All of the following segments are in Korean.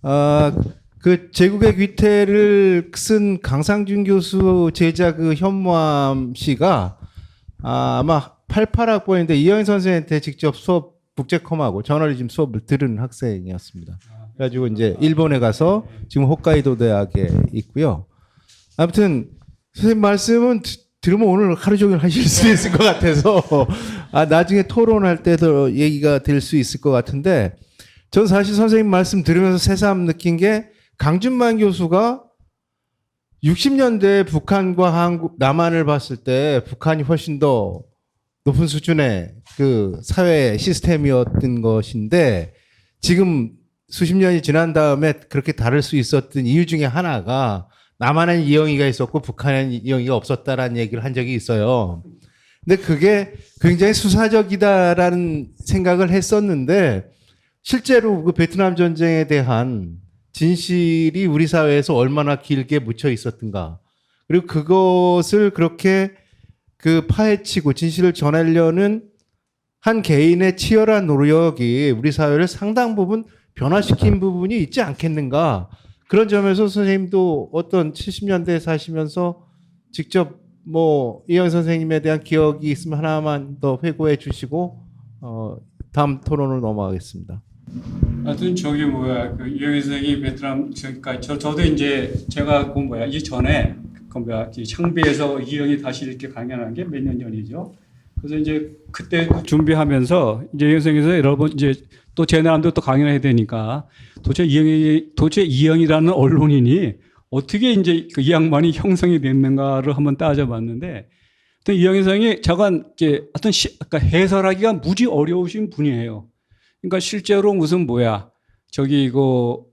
아, 그 제국의 귀태를 쓴 강상준 교수 제자 그 현무암 씨가 아마 88학번인데 이영희 선생한테 직접 수업 국제컴하고 저널리즘 수업을 들은 학생이었습니다. 그래가지고 이제 일본에 가서 지금 홋카이도 대학에 있고요. 아무튼 선생님 말씀은 들으면 오늘 하루 종일 하실 수 있을 것 같아서 나중에 토론할 때도 얘기가 될 수 있을 것 같은데 전 사실 선생님 말씀 들으면서 새삼 느낀 게 강준만 교수가 60년대 북한과 한국, 남한을 봤을 때 북한이 훨씬 더 높은 수준의 그 사회 시스템이었던 것인데 지금 수십 년이 지난 다음에 그렇게 다를 수 있었던 이유 중에 하나가 남한엔 이영희가 있었고 북한엔 이영희가 없었다라는 얘기를 한 적이 있어요. 근데 그게 굉장히 수사적이다라는 생각을 했었는데 실제로 그 베트남 전쟁에 대한 진실이 우리 사회에서 얼마나 길게 묻혀 있었던가. 그리고 그것을 그렇게 그 파헤치고 진실을 전하려는 한 개인의 치열한 노력이 우리 사회를 상당 부분 변화시킨 부분이 있지 않겠는가. 그런 점에서 선생님도 어떤 70년대에 사시면서 직접 뭐 이영 선생님에 대한 기억이 있으면 하나만 더 회고해 주시고 다음 토론으로 넘어가겠습니다. 하여튼 저기 뭐야 그 이영희 선생이 베트남 그러니까 저도 이제 제가 그 뭐야 이전에 그 뭐야 창비에서 이영희 다시 이렇게 강연한 게 몇 년 전이죠. 그래서 이제 그때 준비하면서 이제 이영희 선생님께서 여러 번 이제 또 제 나름대로 또 강연해야 되니까 도대체 이영희라는 언론인이 어떻게 이제 그 이 양반이 형성이 됐는가를 한번 따져봤는데, 이영희 선생이 잠깐 이제 어떤 그러니까 해설하기가 무지 어려우신 분이에요. 그러니까 실제로 무슨 뭐야 저기 이거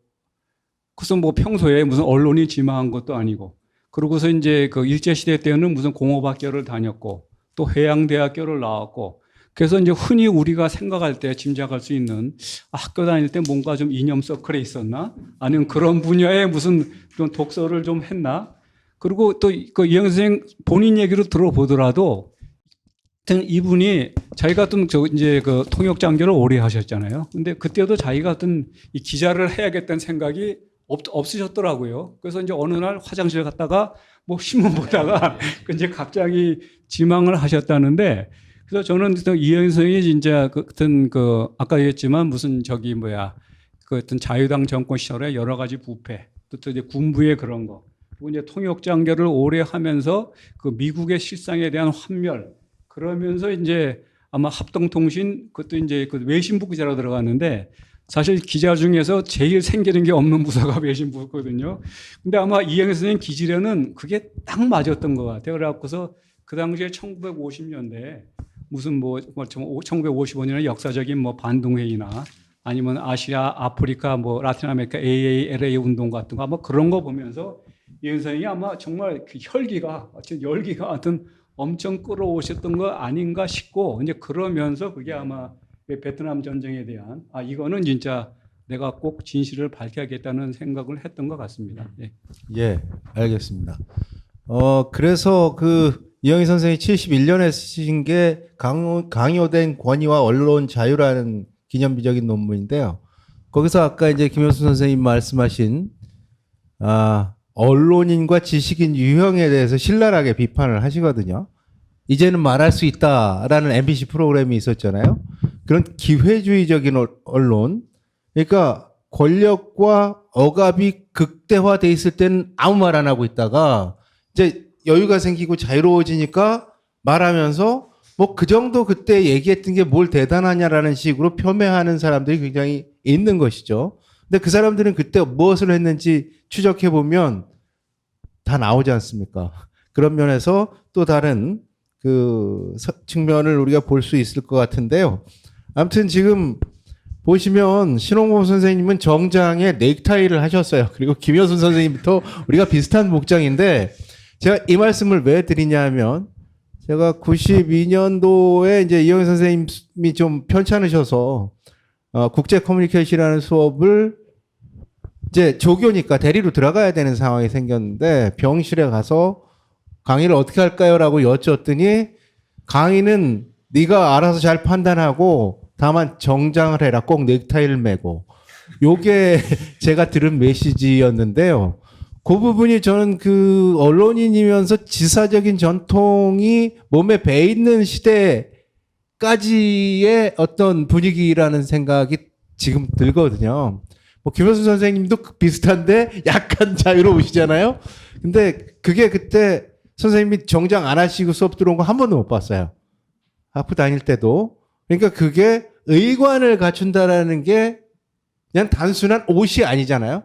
무슨 뭐 평소에 무슨 언론이 지망한 것도 아니고, 그러고서 이제 그 일제 시대 때는 무슨 공업학교를 다녔고 또 해양대학교를 나왔고, 그래서 이제 흔히 우리가 생각할 때 짐작할 수 있는 학교 다닐 때 뭔가 좀 이념 서클에 있었나? 아니면 그런 분야에 무슨 좀 독서를 좀 했나? 그리고 또 그 이영희 선생 본인 얘기로 들어보더라도 이분이 자기가 어떤 이제 그 통역 장교를 오래 하셨잖아요. 근데 그때도 자기가 어떤 이 기자를 해야겠다는 생각이 없으셨더라고요. 그래서 이제 어느 날 화장실 갔다가 뭐 신문 보다가 이제 갑자기 지망을 하셨다는데, 그래서 저는 이영희 선생이 진짜 그 어떤 그 아까 얘기했지만 무슨 저기 뭐야 그 어떤 자유당 정권 시절에 여러 가지 부패, 또 이제 군부의 그런 거, 그리고 이제 통역 장교를 오래 하면서 그 미국의 실상에 대한 환멸, 그러면서 이제 아마 합동통신 그것도 이제 그 외신부 기자로 들어갔는데, 사실 기자 중에서 제일 생기는 게 없는 부서가 외신부거든요. 근데 아마 이영희 선생님 기질에는 그게 딱 맞았던 것 같아요. 그래갖고서 그 당시에 1950년대에 무슨 뭐 1955년에 역사적인 뭐 반동회의나 아니면 아시아, 아프리카, 뭐 라틴 아메리카 AALA 운동 같은 거 아마 그런 거 보면서 이영희 선생이 아마 정말 그 혈기가 열기가 하여튼 엄청 끌어오셨던 거 아닌가 싶고, 이제 그러면서 그게 아마 베트남 전쟁에 대한 이거는 진짜 내가 꼭 진실을 밝혀야겠다는 생각을 했던 것 같습니다. 예, 예, 알겠습니다. 그래서 그 이영희 선생이 71년에 쓰신 게 강요된 권위와 언론 자유라는 기념비적인 논문인데요. 거기서 아까 이제 김효수 선생님 말씀하신 언론인과 지식인 유형에 대해서 신랄하게 비판을 하시거든요. 이제는 말할 수 있다라는 MBC 프로그램이 있었잖아요. 그런 기회주의적인 언론, 그러니까 권력과 억압이 극대화돼 있을 때는 아무 말 안 하고 있다가 이제 여유가 생기고 자유로워지니까 말하면서 뭐 그 정도 그때 얘기했던 게 뭘 대단하냐라는 식으로 폄훼하는 사람들이 굉장히 있는 것이죠. 근데 그 사람들은 그때 무엇을 했는지 추적해 보면 다 나오지 않습니까? 그런 면에서 또 다른 그 측면을 우리가 볼 수 있을 것 같은데요. 아무튼 지금 보시면 신홍범 선생님은 정장에 넥타이를 하셨어요. 그리고 김효순 선생님부터 우리가 비슷한 복장인데, 제가 이 말씀을 왜 드리냐면, 제가 92년도에 이제 이영희 선생님이 좀 편찮으셔서 국제 커뮤니케이션이라는 수업을 이제 조교니까 대리로 들어가야 되는 상황이 생겼는데, 병실에 가서 강의를 어떻게 할까요?라고 여쭈었더니, 강의는 네가 알아서 잘 판단하고 다만 정장을 해라. 꼭 넥타이를 매고. 요게 제가 들은 메시지였는데요. 그 부분이 저는 그 언론인이면서 지사적인 전통이 몸에 배 있는 시대까지의 어떤 분위기라는 생각이 지금 들거든요. 뭐 김효순 선생님도 비슷한데 약간 자유로우시잖아요. 근데 그게 그때 선생님이 정장 안 하시고 수업 들어온 거 한 번도 못 봤어요. 학부 다닐 때도. 그러니까 그게 의관을 갖춘다라는 게 그냥 단순한 옷이 아니잖아요.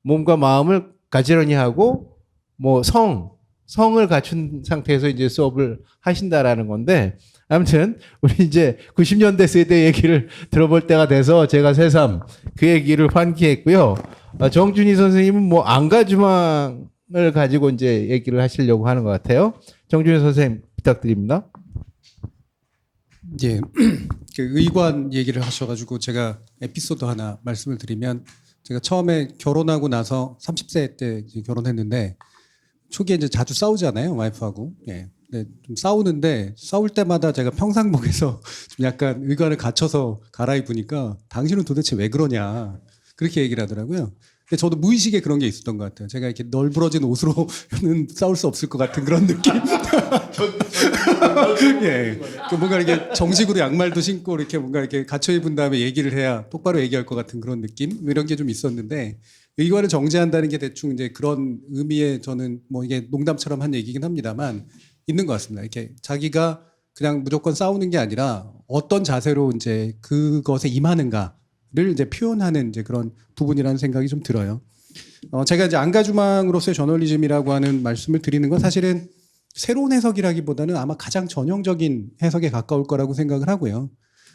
몸과 마음을 가지런히 하고 뭐 성을 갖춘 상태에서 이제 수업을 하신다라는 건데, 아무튼 우리 이제 90년대 세대 얘기를 들어볼 때가 돼서 제가 새삼 그 얘기를 환기했고요. 정준희 선생님은 뭐 안가주망을 가지고 이제 얘기를 하시려고 하는 것 같아요. 정준희 선생님 부탁드립니다. 예, 그 의관 얘기를 하셔가지고 제가 에피소드 하나 말씀을 드리면, 제가 처음에 결혼하고 나서 30세 때 이제 결혼했는데 초기에 이제 자주 싸우잖아요, 와이프하고. 예. 근데 좀 싸우는데 싸울 때마다 제가 평상복에서 좀 약간 의관을 갖춰서 갈아입으니까 당신은 도대체 왜 그러냐 그렇게 얘기를 하더라고요. 근데 저도 무의식에 그런 게 있었던 것 같아요. 제가 이렇게 널브러진 옷으로는 싸울 수 없을 것 같은 그런 느낌. 예, 그 뭔가 이렇게 정식으로 양말도 신고 이렇게 뭔가 이렇게 갖춰 입은 다음에 얘기를 해야 똑바로 얘기할 것 같은 그런 느낌, 이런 게 좀 있었는데, 의관을 정제한다는 게 대충 이제 그런 의미의, 저는 뭐 이게 농담처럼 한 얘기긴 합니다만 있는 것 같습니다. 이렇게 자기가 그냥 무조건 싸우는 게 아니라 어떤 자세로 이제 그것에 임하는가를 이제 표현하는 이제 그런 부분이라는 생각이 좀 들어요. 제가 이제 안가주망으로서의 저널리즘이라고 하는 말씀을 드리는 건 사실은 새로운 해석이라기보다는 아마 가장 전형적인 해석에 가까울 거라고 생각을 하고요.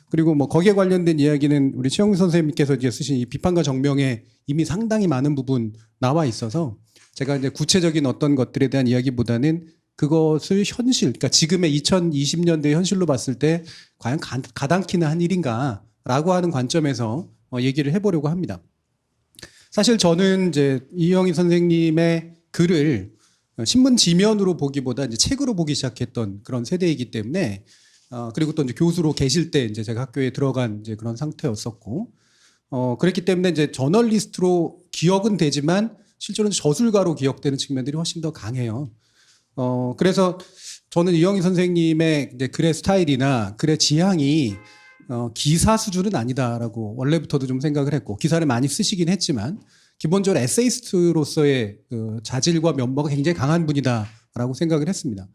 그리고 뭐 거기에 관련된 이야기는 우리 최영민 선생님께서 이제 쓰신 이 비판과 정명에 이미 상당히 많은 부분 나와 있어서 제가 이제 구체적인 어떤 것들에 대한 이야기보다는 그것을 현실, 그러니까 지금의 2020년대 현실로 봤을 때 과연 가당키는 한 일인가라고 하는 관점에서 얘기를 해보려고 합니다. 사실 저는 이제 이영희 선생님의 글을 신문 지면으로 보기보다 이제 책으로 보기 시작했던 그런 세대이기 때문에, 그리고 또 이제 교수로 계실 때 이제 제가 학교에 들어간 이제 그런 상태였었고, 그랬기 때문에 이제 저널리스트로 기억은 되지만 실제로는 저술가로 기억되는 측면들이 훨씬 더 강해요. 그래서 저는 이영희 선생님의 이제 글의 스타일이나 글의 지향이 기사 수준은 아니다라고 원래부터도 좀 생각을 했고, 기사를 많이 쓰시긴 했지만 기본적으로 에세이스트로서의 그 자질과 면모가 굉장히 강한 분이다라고 생각을 했습니다.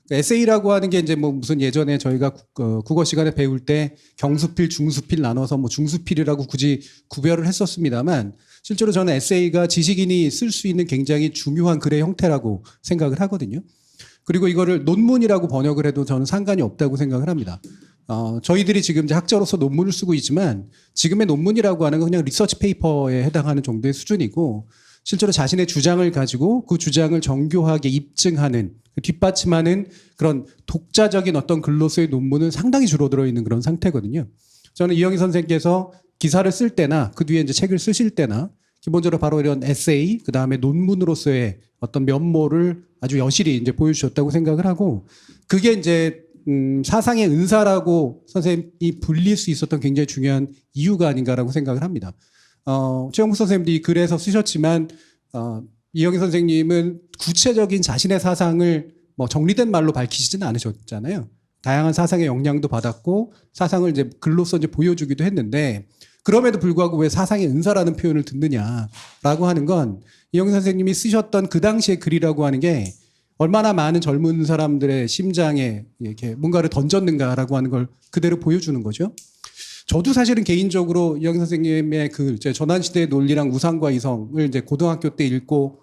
에세이라고 하는 게 이제 뭐 무슨 예전에 저희가 국어 시간에 배울 때 경수필, 중수필 나눠서 뭐 중수필이라고 굳이 구별을 했었습니다만, 실제로 저는 에세이가 지식인이 쓸 수 있는 굉장히 중요한 글의 형태라고 생각을 하거든요. 그리고 이거를 논문이라고 번역을 해도 저는 상관이 없다고 생각을 합니다. 저희들이 지금 이제 학자로서 논문을 쓰고 있지만 지금의 논문이라고 하는 건 그냥 리서치 페이퍼에 해당하는 정도의 수준이고, 실제로 자신의 주장을 가지고 그 주장을 정교하게 입증하는, 뒷받침하는 그런 독자적인 어떤 글로서의 논문은 상당히 줄어들어 있는 그런 상태거든요. 저는 이영희 선생께서 기사를 쓸 때나 그 뒤에 이제 책을 쓰실 때나 기본적으로 바로 이런 에세이, 그 다음에 논문으로서의 어떤 면모를 아주 여실히 이제 보여주셨다고 생각을 하고, 그게 이제 사상의 은사라고 선생님이 불릴 수 있었던 굉장히 중요한 이유가 아닌가라고 생각을 합니다. 최영국 선생님도 이 글에서 쓰셨지만, 이영희 선생님은 구체적인 자신의 사상을 뭐 정리된 말로 밝히시지는 않으셨잖아요. 다양한 사상의 영향도 받았고 사상을 이제 글로써 이제 보여주기도 했는데, 그럼에도 불구하고 왜 사상의 은사라는 표현을 듣느냐라고 하는 건, 이영희 선생님이 쓰셨던 그 당시의 글이라고 하는 게 얼마나 많은 젊은 사람들의 심장에 이렇게 뭔가를 던졌는가라고 하는 걸 그대로 보여주는 거죠. 저도 사실은 개인적으로 이영희 선생님의 그 전환시대의 논리랑 우상과 이성을 이제 고등학교 때 읽고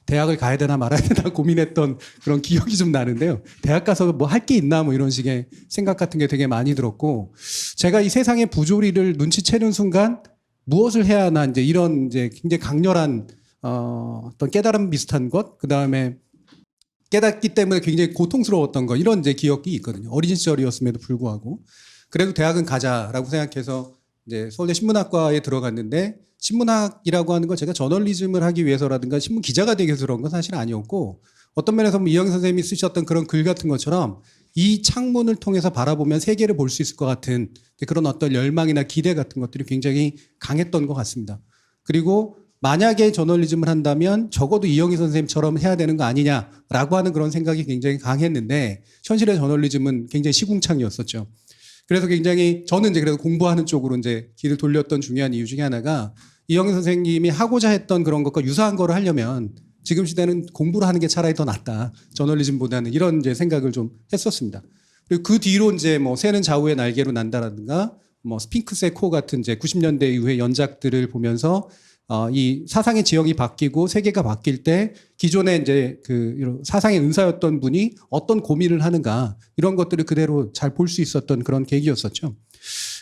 대학을 가야 되나 말아야 되나 고민했던 그런 기억이 좀 나는데요. 대학 가서 뭐 할 게 있나 뭐 이런 식의 생각 같은 게 되게 많이 들었고, 제가 이 세상의 부조리를 눈치채는 순간 무엇을 해야 하나, 이제 이런 이제 굉장히 강렬한 어떤 깨달음 비슷한 것, 그 다음에 깨닫기 때문에 굉장히 고통스러웠던 것, 이런 이제 기억이 있거든요. 어린 시절이었음에도 불구하고. 그래도 대학은 가자라고 생각해서 이제 서울대 신문학과에 들어갔는데, 신문학이라고 하는 걸 제가 저널리즘을 하기 위해서라든가 신문 기자가 되기 위해서 그런 건 사실 아니었고, 어떤 면에서 이영희 선생님이 쓰셨던 그런 글 같은 것처럼 이 창문을 통해서 바라보면 세계를 볼 수 있을 것 같은 그런 어떤 열망이나 기대 같은 것들이 굉장히 강했던 것 같습니다. 그리고 만약에 저널리즘을 한다면 적어도 이영희 선생님처럼 해야 되는 거 아니냐라고 하는 그런 생각이 굉장히 강했는데 현실의 저널리즘은 굉장히 시궁창이었었죠. 그래서 굉장히 저는 이제 그래도 공부하는 쪽으로 이제 길을 돌렸던 중요한 이유 중에 하나가 이영희 선생님이 하고자 했던 그런 것과 유사한 거를 하려면 지금 시대는 공부를 하는 게 차라리 더 낫다. 저널리즘보다는 이런 이제 생각을 좀 했었습니다. 그리고 그 뒤로 이제 뭐 새는 좌우의 날개로 난다라든가 뭐 스핑크스의 코 같은 이제 90년대 이후의 연작들을 보면서 이 사상의 지형이 바뀌고 세계가 바뀔 때 기존의 이제 그 이런 사상의 은사였던 분이 어떤 고민을 하는가 이런 것들을 그대로 잘 볼 수 있었던 그런 계기였었죠.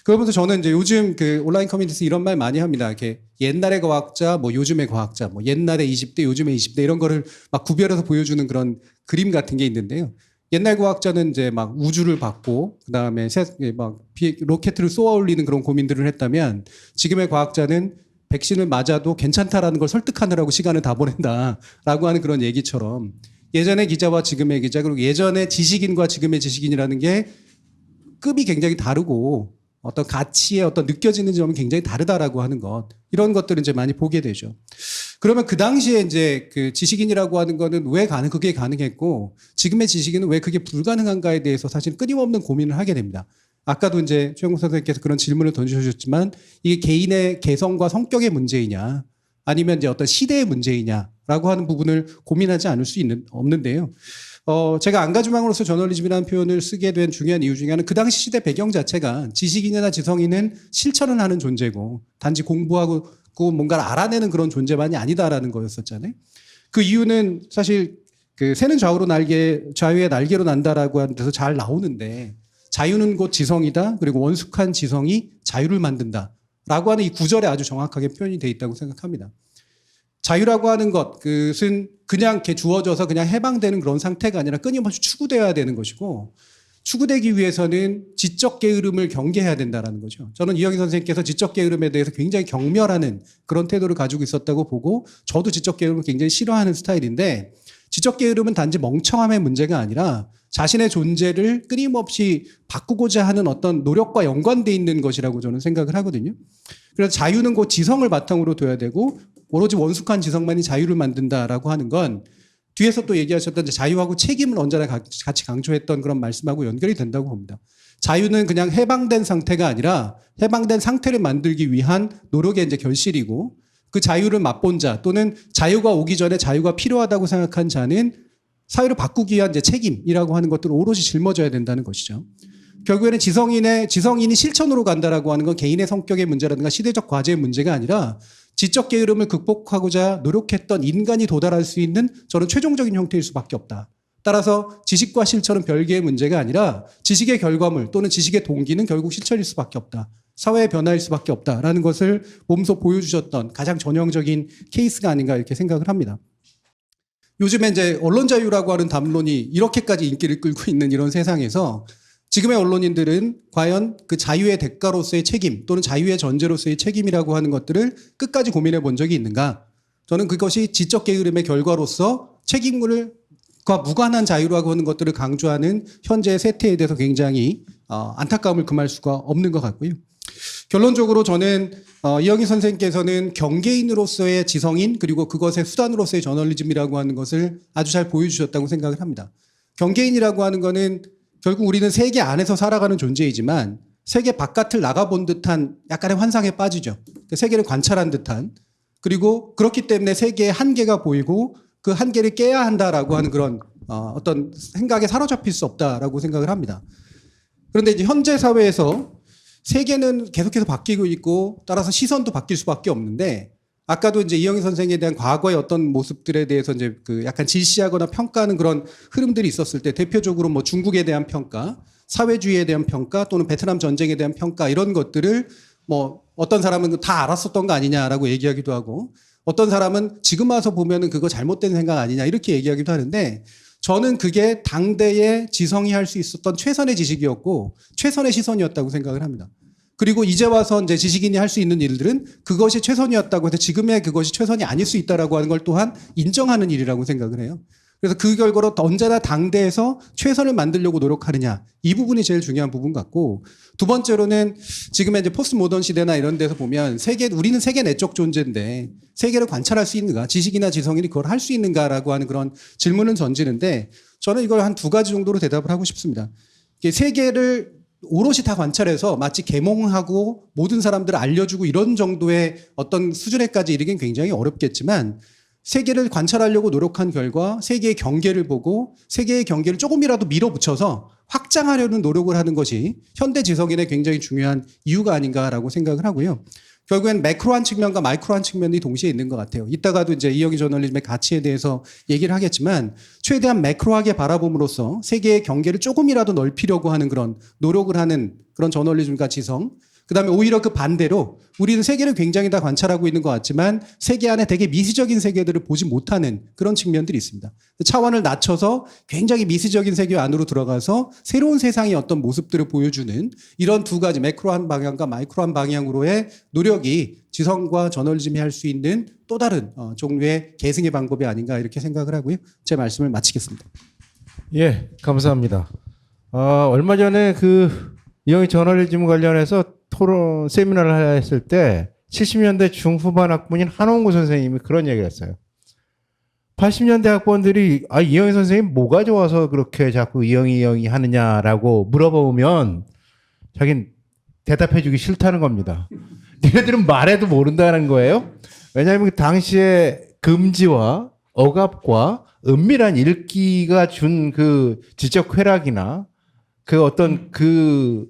그러면서 저는 이제 요즘 그 온라인 커뮤니티에서 이런 말 많이 합니다. 이렇게 옛날의 과학자, 뭐 요즘의 과학자, 뭐 옛날에 20대, 요즘에 20대 이런 거를 막 구별해서 보여주는 그런 그림 같은 게 있는데요. 옛날 과학자는 이제 막 우주를 받고 그다음에 막 로켓을 쏘아 올리는 그런 고민들을 했다면 지금의 과학자는 백신을 맞아도 괜찮다라는 걸 설득하느라고 시간을 다 보낸다라고 하는 그런 얘기처럼 예전의 기자와 지금의 기자 그리고 예전의 지식인과 지금의 지식인이라는 게 급이 굉장히 다르고 어떤 가치의 어떤 느껴지는 점이 굉장히 다르다라고 하는 것 이런 것들을 이제 많이 보게 되죠. 그러면 그 당시에 이제 그 지식인이라고 하는 거는 왜 그게 가능했고 지금의 지식인은 왜 그게 불가능한가에 대해서 사실 끊임없는 고민을 하게 됩니다. 아까도 이제 최영국 선생님께서 그런 질문을 던져주셨지만 이게 개인의 개성과 성격의 문제이냐 아니면 이제 어떤 시대의 문제이냐라고 하는 부분을 고민하지 않을 수 없는데요. 제가 안가주망으로서 저널리즘이라는 표현을 쓰게 된 중요한 이유 중에 하나는 그 당시 시대 배경 자체가 지식인이나 지성인은 실천을 하는 존재고 단지 공부하고 뭔가를 알아내는 그런 존재만이 아니다라는 거였었잖아요. 그 이유는 사실 그 새는 자유의 날개로 난다라고 하는 데서 잘 나오는데 자유는 곧 지성이다. 그리고 원숙한 지성이 자유를 만든다라고 하는 이 구절에 아주 정확하게 표현이 되어 있다고 생각합니다. 자유라고 하는 그것은 그냥 이렇게 주어져서 그냥 해방되는 그런 상태가 아니라 끊임없이 추구되어야 되는 것이고 추구되기 위해서는 지적 게으름을 경계해야 된다는 거죠. 저는 이영희 선생님께서 지적 게으름에 대해서 굉장히 경멸하는 그런 태도를 가지고 있었다고 보고 저도 지적 게으름을 굉장히 싫어하는 스타일인데 지적 게으름은 단지 멍청함의 문제가 아니라 자신의 존재를 끊임없이 바꾸고자 하는 어떤 노력과 연관되어 있는 것이라고 저는 생각을 하거든요. 그래서 자유는 곧 지성을 바탕으로 둬야 되고 오로지 원숙한 지성만이 자유를 만든다라고 하는 건 뒤에서 또 얘기하셨던 자유하고 책임을 언제나 같이 강조했던 그런 말씀하고 연결이 된다고 봅니다. 자유는 그냥 해방된 상태가 아니라 해방된 상태를 만들기 위한 노력의 이제 결실이고 그 자유를 맛본 자 또는 자유가 오기 전에 자유가 필요하다고 생각한 자는 사회를 바꾸기 위한 이제 책임이라고 하는 것들을 오롯이 짊어져야 된다는 것이죠. 결국에는 지성인이 실천으로 간다라고 하는 건 개인의 성격의 문제라든가 시대적 과제의 문제가 아니라 지적 게으름을 극복하고자 노력했던 인간이 도달할 수 있는 저는 최종적인 형태일 수밖에 없다. 따라서 지식과 실천은 별개의 문제가 아니라 지식의 결과물 또는 지식의 동기는 결국 실천일 수밖에 없다. 사회의 변화일 수밖에 없다라는 것을 몸소 보여주셨던 가장 전형적인 케이스가 아닌가 이렇게 생각을 합니다. 요즘에 이제 언론 자유라고 하는 담론이 이렇게까지 인기를 끌고 있는 이런 세상에서 지금의 언론인들은 과연 그 자유의 대가로서의 책임 또는 자유의 전제로서의 책임이라고 하는 것들을 끝까지 고민해 본 적이 있는가? 저는 그것이 지적 게으름의 결과로서 책임과 무관한 자유라고 하는 것들을 강조하는 현재의 세태에 대해서 굉장히 안타까움을 금할 수가 없는 것 같고요. 결론적으로 저는 이영희 선생님께서는 경계인으로서의 지성인 그리고 그것의 수단으로서의 저널리즘이라고 하는 것을 아주 잘 보여주셨다고 생각을 합니다. 경계인이라고 하는 거는 결국 우리는 세계 안에서 살아가는 존재이지만 세계 바깥을 나가본 듯한 약간의 환상에 빠지죠. 세계를 관찰한 듯한 그리고 그렇기 때문에 세계의 한계가 보이고 그 한계를 깨야 한다라고 하는 그런 어떤 생각에 사로잡힐 수 없다라고 생각을 합니다. 그런데 이제 현재 사회에서 세계는 계속해서 바뀌고 있고 따라서 시선도 바뀔 수밖에 없는데 아까도 이제 이영희 선생에 대한 과거의 어떤 모습들에 대해서 이제 그 약간 질시하거나 평가하는 그런 흐름들이 있었을 때 대표적으로 뭐 중국에 대한 평가, 사회주의에 대한 평가 또는 베트남 전쟁에 대한 평가 이런 것들을 뭐 어떤 사람은 다 알았었던 거 아니냐라고 얘기하기도 하고 어떤 사람은 지금 와서 보면은 그거 잘못된 생각 아니냐 이렇게 얘기하기도 하는데 저는 그게 당대의 지성이 할 수 있었던 최선의 지식이었고 최선의 시선이었다고 생각을 합니다. 그리고 이제 와서 이제 지식인이 할 수 있는 일들은 그것이 최선이었다고 해서 지금의 그것이 최선이 아닐 수 있다라고 하는 걸 또한 인정하는 일이라고 생각을 해요. 그래서 그 결과로 언제나 당대에서 최선을 만들려고 노력하느냐. 이 부분이 제일 중요한 부분 같고, 두 번째로는 지금의 이제 포스트 모던 시대나 이런 데서 보면 우리는 세계 내적 존재인데 세계를 관찰할 수 있는가? 지식이나 지성인이 그걸 할 수 있는가라고 하는 그런 질문을 던지는데 저는 이걸 한 두 가지 정도로 대답을 하고 싶습니다. 이게 세계를 오롯이 다 관찰해서 마치 계몽하고 모든 사람들을 알려주고 이런 정도의 어떤 수준에까지 이르긴 굉장히 어렵겠지만 세계를 관찰하려고 노력한 결과 세계의 경계를 보고 세계의 경계를 조금이라도 밀어붙여서 확장하려는 노력을 하는 것이 현대 지성인의 굉장히 중요한 이유가 아닌가라고 생각을 하고요. 결국엔 매크로한 측면과 마이크로한 측면이 동시에 있는 것 같아요. 이따가도 이제 이영희 저널리즘의 가치에 대해서 얘기를 하겠지만 최대한 매크로하게 바라봄으로써 세계의 경계를 조금이라도 넓히려고 하는 그런 노력을 하는 그런 저널리즘과 지성, 그다음에 오히려 그 반대로 우리는 세계를 굉장히 다 관찰하고 있는 것 같지만 세계 안에 되게 미시적인 세계들을 보지 못하는 그런 측면들이 있습니다. 차원을 낮춰서 굉장히 미시적인 세계 안으로 들어가서 새로운 세상의 어떤 모습들을 보여주는 이런 두 가지 매크로한 방향과 마이크로한 방향으로의 노력이 지성과 저널리즘이 할 수 있는 또 다른 종류의 계승의 방법이 아닌가 이렇게 생각을 하고요. 제 말씀을 마치겠습니다. 예, 감사합니다. 얼마 전에 이영희 저널리즘 관련해서 토론 세미나를 했을 때 70년대 중후반 학번인 한홍구 선생님이 그런 얘기를 했어요. 80년대 학번들이 이영희 선생님 뭐가 좋아서 그렇게 자꾸 이영희 하느냐라고 물어보면 자기는 대답해주기 싫다는 겁니다. 니네들은 말해도 모른다는 거예요. 왜냐하면 그 당시에 금지와 억압과 은밀한 읽기가 준 그 지적 쾌락이나 그 어떤 그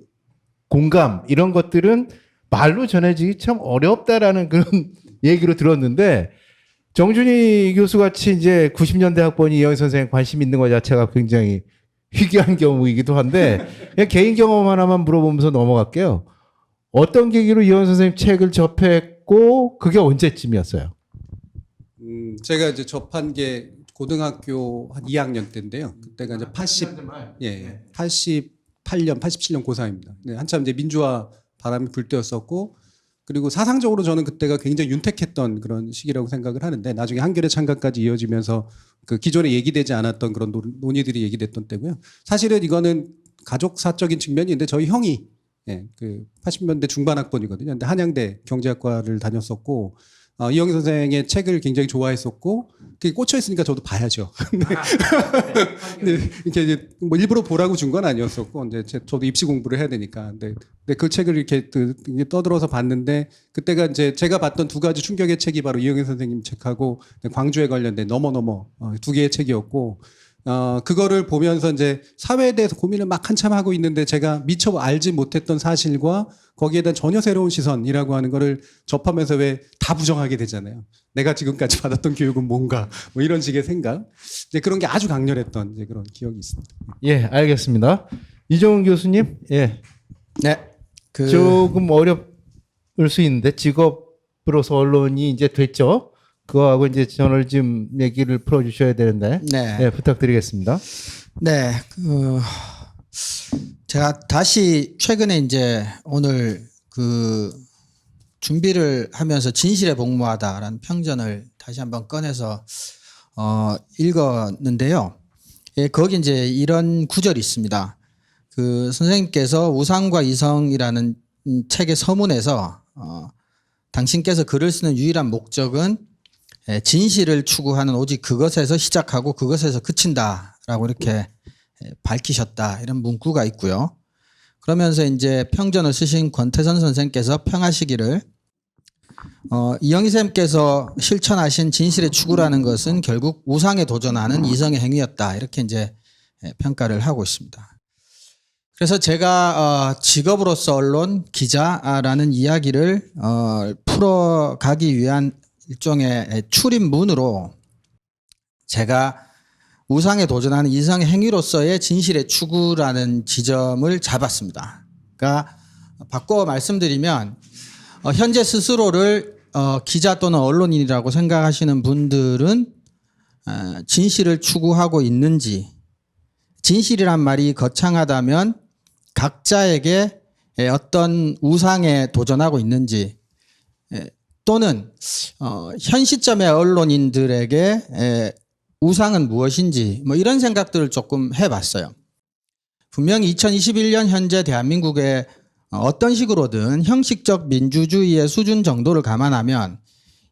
공감 이런 것들은 말로 전해지기 참 어렵다라는 그런 얘기로 들었는데 정준희 교수 같이 이제 90년대 학번이 이영희 선생님 관심 있는 것 자체가 굉장히 희귀한 경우이기도 한데 그냥 개인 경험 하나만 물어보면서 넘어갈게요. 어떤 계기로 이영희 선생님 책을 접했고 그게 언제쯤이었어요? 제가 이제 접한 게 고등학교 한 2학년 때인데요. 그때가 이제 88년, 87년 고3입니다. 네, 한참 이제 민주화 바람이 불 때였었고, 그리고 사상적으로 저는 그때가 굉장히 윤택했던 그런 시기라고 생각을 하는데, 나중에 한겨레 창간까지 이어지면서 그 기존에 얘기되지 않았던 그런 논의들이 얘기됐던 때고요. 사실은 이거는 가족사적인 측면이 있는데, 저희 형이 그 80년대 중반 학번이거든요. 근데 한양대 경제학과를 다녔었고, 이영희 선생의 책을 굉장히 좋아했었고, 그게 꽂혀 있으니까 저도 봐야죠. 근데 이렇게 이제 뭐 일부러 보라고 준 건 아니었었고, 이제 저도 입시 공부를 해야 되니까. 근데 그 책을 이렇게 떠들어서 봤는데, 그때가 이제 제가 봤던 두 가지 충격의 책이 바로 이영희 선생님 책하고 광주에 관련된 너머 두 개의 책이었고, 그거를 보면서 이제 사회에 대해서 고민을 막 한참 하고 있는데 제가 미처 알지 못했던 사실과 거기에 대한 전혀 새로운 시선이라고 하는 거를 접하면서 왜 다 부정하게 되잖아요. 내가 지금까지 받았던 교육은 뭔가 뭐 이런 식의 생각. 이제 그런 게 아주 강렬했던 이제 그런 기억이 있습니다. 예, 알겠습니다. 이종훈 교수님, 예. 네. 조금 어려울 수 있는데 직업으로서 언론이 이제 됐죠. 그거하고 이제 저널리즘 얘기를 풀어주셔야 되는데, 네. 부탁드리겠습니다. 네. 제가 다시 최근에 이제 오늘 준비를 하면서 진실에 복무하다라는 평전을 다시 한번 꺼내서 읽었는데요. 예, 거기 이제 이런 구절이 있습니다. 선생님께서 우상과 이성이라는 책의 서문에서 당신께서 글을 쓰는 유일한 목적은 진실을 추구하는 오직 그것에서 시작하고 그것에서 그친다라고 이렇게 밝히셨다. 이런 문구가 있고요. 그러면서 이제 평전을 쓰신 권태선 선생께서 평하시기를 이영희 쌤께서 실천하신 진실의 추구라는 것은 결국 우상에 도전하는 이성의 행위였다. 이렇게 이제 평가를 하고 있습니다. 그래서 제가 직업으로서 언론 기자라는 이야기를 풀어가기 위한 일종의 출입문으로 제가 우상에 도전하는 이성의 행위로서의 진실의 추구라는 지점을 잡았습니다. 그러니까 바꿔 말씀드리면 현재 스스로를 기자 또는 언론인이라고 생각하시는 분들은 진실을 추구하고 있는지, 진실이란 말이 거창하다면 각자에게 어떤 우상에 도전하고 있는지, 또는 현 시점의 언론인들에게 우상은 무엇인지 뭐 이런 생각들을 조금 해봤어요. 분명히 2021년 현재 대한민국의 어떤 식으로든 형식적 민주주의의 수준 정도를 감안하면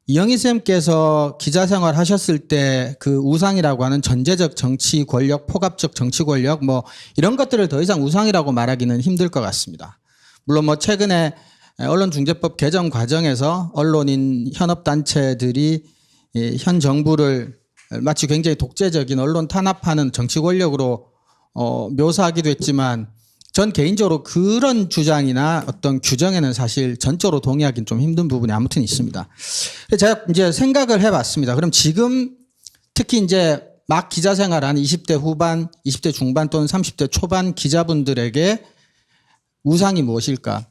이영희 쌤께서 기자 생활 하셨을 때 그 우상이라고 하는 전제적 정치 권력, 포갑적 정치 권력 뭐 이런 것들을 더 이상 우상이라고 말하기는 힘들 것 같습니다. 물론 뭐 최근에 언론중재법 개정 과정에서 언론인 현업단체들이 현 정부를 마치 굉장히 독재적인 언론 탄압하는 정치 권력으로 묘사하기도 했지만 전 개인적으로 그런 주장이나 어떤 규정에는 사실 전적으로 동의하기는 좀 힘든 부분이 아무튼 있습니다. 제가 이제 생각을 해봤습니다. 그럼 지금 특히 이제 막 기자 생활한 20대 후반, 20대 중반 또는 30대 초반 기자분들에게 우상이 무엇일까?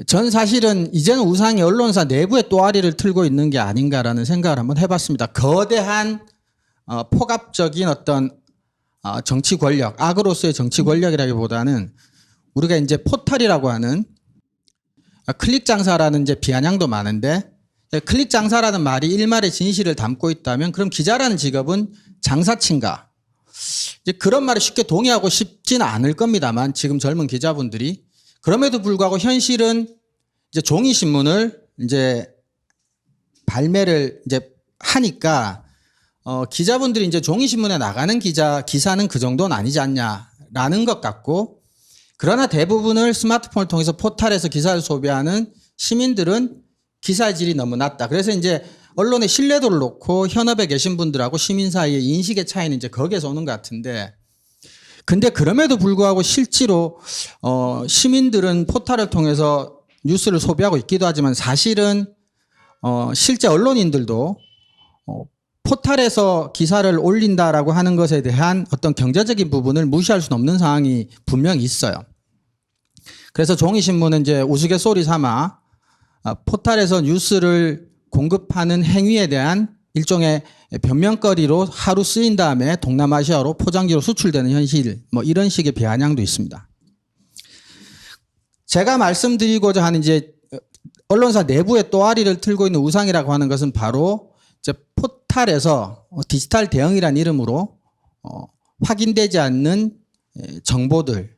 전 사실은 이제는 우상이 언론사 내부의 또아리를 틀고 있는 게 아닌가라는 생각을 한번 해봤습니다. 거대한 포갑적인 어떤 정치 권력, 악으로서의 정치 권력이라기보다는 우리가 이제 포탈이라고 하는 클릭 장사라는 이제 비아냥도 많은데 클릭 장사라는 말이 일말의 진실을 담고 있다면 그럼 기자라는 직업은 장사친가? 이제 그런 말에 쉽게 동의하고 싶지는 않을 겁니다만 지금 젊은 기자분들이 그럼에도 불구하고 현실은 이제 종이 신문을 이제 발매를 이제 하니까 기자분들이 이제 종이신문에 나가는 기사는 그 정도는 아니지 않냐라는 것 같고 그러나 대부분을 스마트폰을 통해서 포탈에서 기사를 소비하는 시민들은 기사의 질이 너무 낮다. 그래서 이제 언론의 신뢰도를 놓고 현업에 계신 분들하고 시민 사이의 인식의 차이는 이제 거기에서 오는 것 같은데 근데 그럼에도 불구하고 실제로 시민들은 포탈을 통해서 뉴스를 소비하고 있기도 하지만 사실은 실제 언론인들도 포탈에서 기사를 올린다라고 하는 것에 대한 어떤 경제적인 부분을 무시할 수는 없는 상황이 분명히 있어요. 그래서 종이신문은 이제 우스갯소리 삼아 포탈에서 뉴스를 공급하는 행위에 대한 일종의 변명거리로 하루 쓰인 다음에 동남아시아로 포장지로 수출되는 현실 뭐 이런 식의 비아냥도 있습니다. 제가 말씀드리고자 하는 이제 언론사 내부의 또아리를 틀고 있는 우상이라고 하는 것은 바로 이제 포탈에서 디지털 대응이라는 이름으로 확인되지 않는 정보들,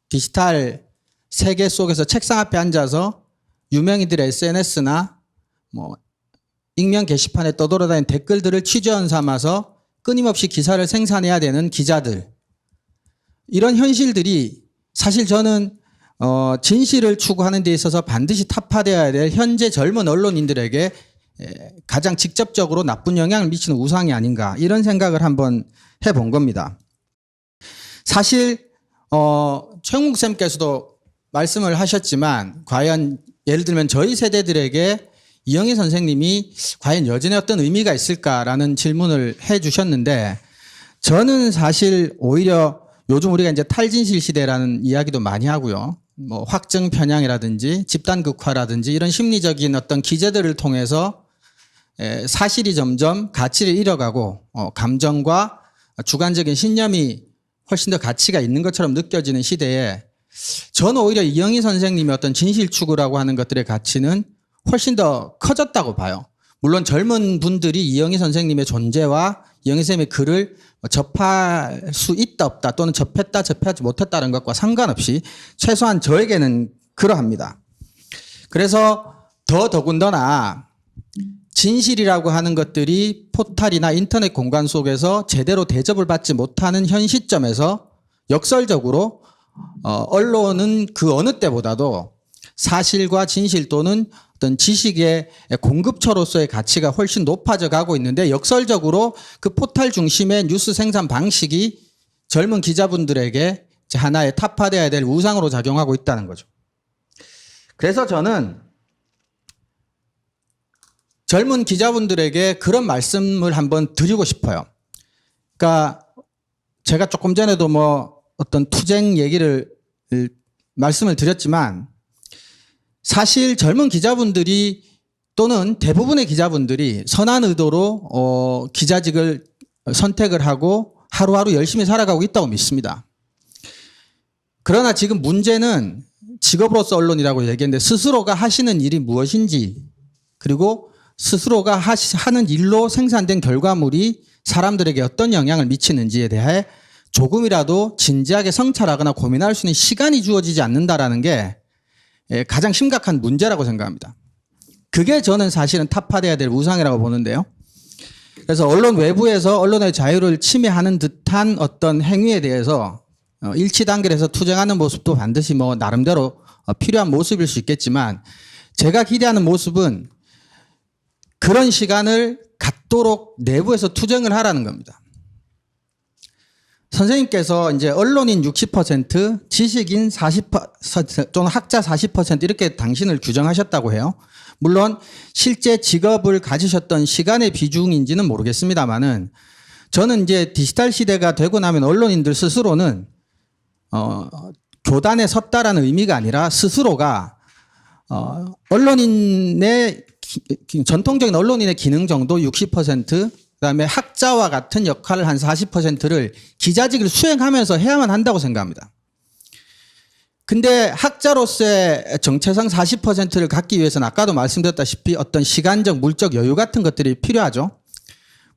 디지털 세계 속에서 책상 앞에 앉아서 유명인들의 SNS나 뭐 익명 게시판에 떠돌아다니는 댓글들을 취재원 삼아서 끊임없이 기사를 생산해야 되는 기자들. 이런 현실들이 사실 저는 진실을 추구하는 데 있어서 반드시 타파되어야 될 현재 젊은 언론인들에게 가장 직접적으로 나쁜 영향을 미치는 우상이 아닌가 이런 생각을 한번 해본 겁니다. 사실 최홍국 쌤께서도 말씀을 하셨지만 과연 예를 들면 저희 세대들에게 이영희 선생님이 과연 여전히 어떤 의미가 있을까라는 질문을 해 주셨는데 저는 사실 오히려 요즘 우리가 이제 탈진실 시대라는 이야기도 많이 하고요. 뭐 확증 편향이라든지 집단 극화라든지 이런 심리적인 어떤 기제들을 통해서 사실이 점점 가치를 잃어가고 감정과 주관적인 신념이 훨씬 더 가치가 있는 것처럼 느껴지는 시대에 저는 오히려 이영희 선생님의 어떤 진실 추구라고 하는 것들의 가치는 훨씬 더 커졌다고 봐요. 물론 젊은 분들이 이영희 선생님의 존재와 이영희 선생님의 글을 접할 수 있다 없다 또는 접했다 접하지 못했다는 것과 상관없이 최소한 저에게는 그러합니다. 그래서 더군다나 진실이라고 하는 것들이 포탈이나 인터넷 공간 속에서 제대로 대접을 받지 못하는 현 시점에서 역설적으로 언론은 그 어느 때보다도 사실과 진실 또는 어떤 지식의 공급처로서의 가치가 훨씬 높아져 가고 있는데 역설적으로 그 포탈 중심의 뉴스 생산 방식이 젊은 기자분들에게 하나의 타파되어야 될 우상으로 작용하고 있다는 거죠. 그래서 저는 젊은 기자분들에게 그런 말씀을 한번 드리고 싶어요. 그러니까 제가 조금 전에도 뭐 어떤 투쟁 얘기를 말씀을 드렸지만 사실 젊은 기자분들이 또는 대부분의 기자분들이 선한 의도로 기자직을 선택을 하고 하루하루 열심히 살아가고 있다고 믿습니다. 그러나 지금 문제는 직업으로서 언론이라고 얘기했는데 스스로가 하시는 일이 무엇인지 그리고 스스로가 하는 일로 생산된 결과물이 사람들에게 어떤 영향을 미치는지에 대해 조금이라도 진지하게 성찰하거나 고민할 수 있는 시간이 주어지지 않는다라는 게 가장 심각한 문제라고 생각합니다. 그게 저는 사실은 타파돼야 될 우상이라고 보는데요. 그래서 언론 외부에서 언론의 자유를 침해하는 듯한 어떤 행위에 대해서 일치 단결해서 투쟁하는 모습도 반드시 뭐 나름대로 필요한 모습일 수 있겠지만 제가 기대하는 모습은 그런 시간을 갖도록 내부에서 투쟁을 하라는 겁니다. 선생님께서 이제 언론인 60%, 지식인 40%, 또는 학자 40% 이렇게 당신을 규정하셨다고 해요. 물론 실제 직업을 가지셨던 시간의 비중인지는 모르겠습니다만은 저는 이제 디지털 시대가 되고 나면 언론인들 스스로는 교단에 섰다라는 의미가 아니라 스스로가 언론인의 전통적인 언론인의 기능 정도 60%, 그다음에 학자와 같은 역할을 한 40%를 기자직을 수행하면서 해야만 한다고 생각합니다. 근데 학자로서의 정체성 40%를 갖기 위해서는 아까도 말씀드렸다시피 어떤 시간적, 물적 여유 같은 것들이 필요하죠.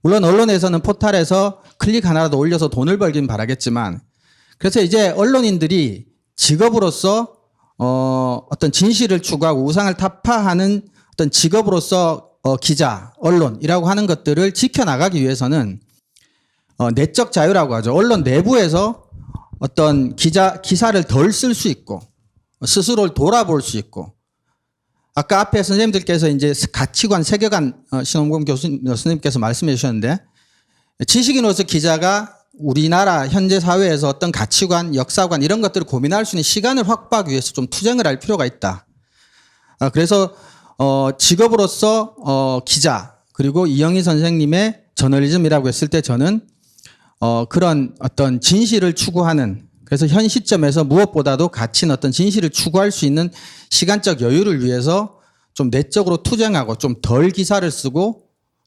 물론 언론에서는 포털에서 클릭 하나라도 올려서 돈을 벌긴 바라겠지만 그래서 이제 언론인들이 직업으로서 어떤 진실을 추구하고 우상을 타파하는 어떤 직업으로서 기자, 언론이라고 하는 것들을 지켜나가기 위해서는 내적 자유라고 하죠. 언론 내부에서 어떤 기사를 덜 쓸 수 있고 스스로를 돌아볼 수 있고 아까 앞에 선생님들께서 이제 가치관, 세계관 신원공 교수님께서 말씀해 주셨는데 지식인으로서 기자가 우리나라 현재 사회에서 어떤 가치관, 역사관 이런 것들을 고민할 수 있는 시간을 확보하기 위해서 좀 투쟁을 할 필요가 있다. 그래서 직업으로서 기자 그리고 이영희 선생님의 저널리즘이라고 했을 때 저는 그런 어떤 진실을 추구하는 그래서 현 시점에서 무엇보다도 가치 어떤 진실을 추구할 수 있는 시간적 여유를 위해서 좀 내적으로 투쟁하고 좀 덜 기사를 쓰고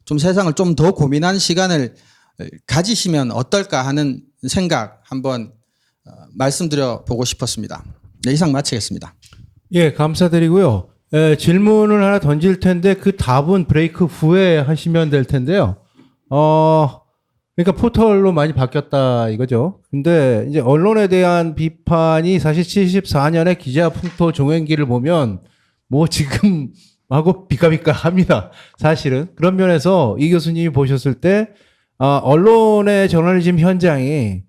좀 세상을 좀 더 고민하는 시간을 가지시면 어떨까 하는 생각 한번 말씀드려 보고 싶었습니다. 네, 이상 마치겠습니다. 예, 감사드리고요. 질문을 하나 던질 텐데 그 답은 브레이크 후에 하시면 될 텐데요. 그러니까 포털로 많이 바뀌었다 이거죠. 근데 이제 언론에 대한 비판이 사실 74년에 기자 풍토 종횡기를 보면 뭐 지금 하고 비까비까 합니다. 사실은. 그런 면에서 이 교수님이 보셨을 때 언론의 저널리즘 현장이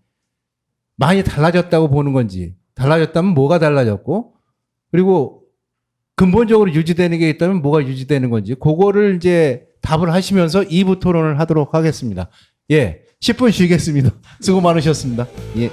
많이 달라졌다고 보는 건지 달라졌다면 뭐가 달라졌고 그리고 근본적으로 유지되는 게 있다면 뭐가 유지되는 건지 그거를 이제 답을 하시면서 2부 토론을 하도록 하겠습니다. 예, 10분 쉬겠습니다. 수고 많으셨습니다. 예.